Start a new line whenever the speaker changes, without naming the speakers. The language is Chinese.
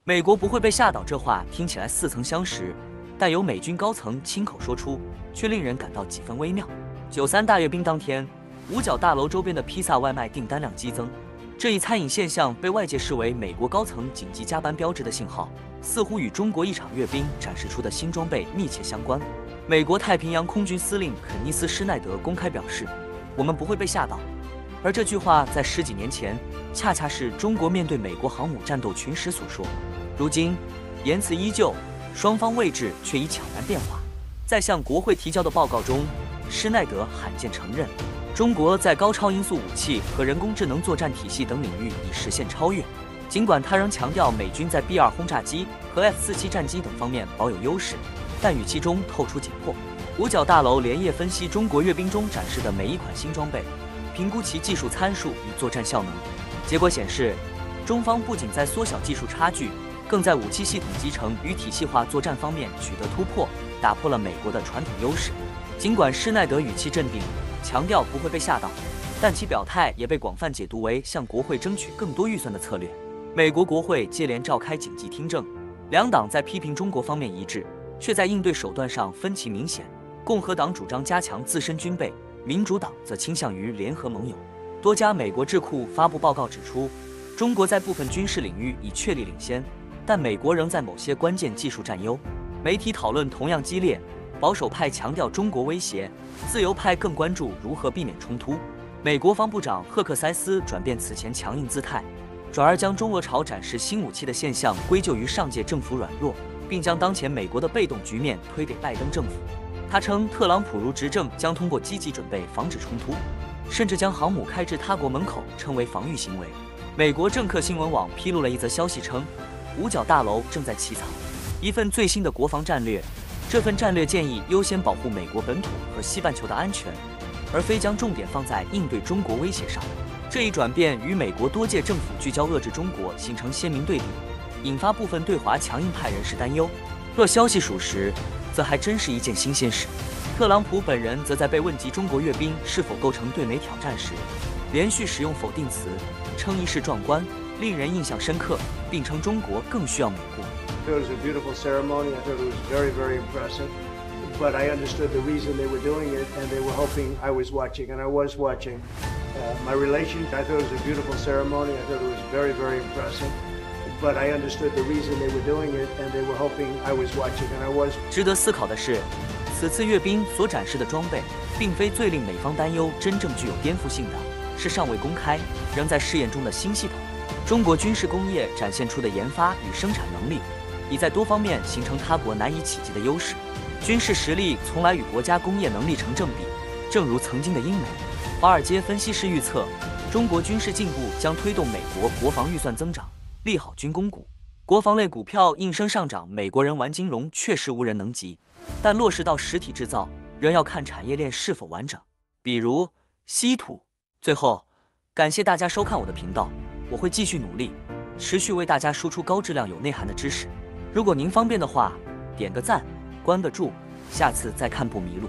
美国不会被吓倒，这话听起来似曾相识，但由美军高层亲口说出，却令人感到几分微妙。93大阅兵当天，五角大楼周边的披萨外卖订单量激增，这一餐饮现象被外界视为美国高层紧急加班标志的信号，似乎与中国一场阅兵展示出的新装备密切相关。美国太平洋空军司令肯尼斯·施耐德公开表示：“我们不会被吓倒。”而这句话在10几年前，恰恰是中国面对美国航母战斗群时所说。如今，言辞依旧，双方位置却已悄然变化。在向国会提交的报告中，施耐德罕见承认，中国在高超音速武器和人工智能作战体系等领域已实现超越。尽管他仍强调美军在 B-2轰炸机和 F-47战机等方面保有优势，但语气中透出紧迫。五角大楼连夜分析中国阅兵中展示的每一款新装备，评估其技术参数与作战效能。结果显示，中方不仅在缩小技术差距，更在武器系统集成与体系化作战方面取得突破，打破了美国的传统优势。尽管施耐德语气镇定，强调不会被吓倒，但其表态也被广泛解读为向国会争取更多预算的策略。美国国会接连召开紧急听证，两党在批评中国方面一致，却在应对手段上分歧明显。共和党主张加强自身军备，民主党则倾向于联合盟友。多家美国智库发布报告指出，中国在部分军事领域已确立领先，但美国仍在某些关键技术占优。媒体讨论同样激烈，保守派强调中国威胁，自由派更关注如何避免冲突。美国防部长赫克塞斯转变此前强硬姿态，转而将中俄朝展示新武器的现象归咎于上届政府软弱，并将当前美国的被动局面推给拜登政府。他称，特朗普如执政将通过积极准备防止冲突，甚至将航母开至他国门口称为防御行为。美国政客新闻网披露了一则消息称，五角大楼正在起草一份最新的国防战略，这份战略建议优先保护美国本土和西半球的安全，而非将重点放在应对中国威胁上。这一转变与美国多届政府聚焦遏制中国形成鲜明对比，引发部分对华强硬派人士担忧。若消息属实，则还真是一件新鲜事。特朗普本人则在被问及中国阅兵是否构成对美挑战时，连续使用否定词，称仪式壮观，令人印象深刻，并称中国更需要美国。
It was a beautiful ceremony. I thought it was very, very impressive. But I understood the reason they were doing it, and they were hoping I was watching, and I was watching. My relations, I thought it was a beautiful ceremony. I thought it was very, very impressive. But I understood the reason they were doing it, and they were hoping I was watching, and I was.
值得思考的是，此次阅兵所展示的装备，并非最令美方担忧真正具有颠覆性的，是尚未公开、仍在试验中的新系统。中国军事工业展现出的研发与生产能力，已在多方面形成他国难以企及的优势。军事实力从来与国家工业能力成正比，正如曾经的英美。华尔街分析师预测，中国军事进步将推动美国国防预算增长，利好军工股。国防类股票应声上涨，美国人玩金融确实无人能及，但落实到实体制造，仍要看产业链是否完整，比如稀土。最后，感谢大家收看我的频道，我会继续努力，持续为大家输出高质量有内涵的知识。如果您方便的话，点个赞，关个注，下次再看不迷路。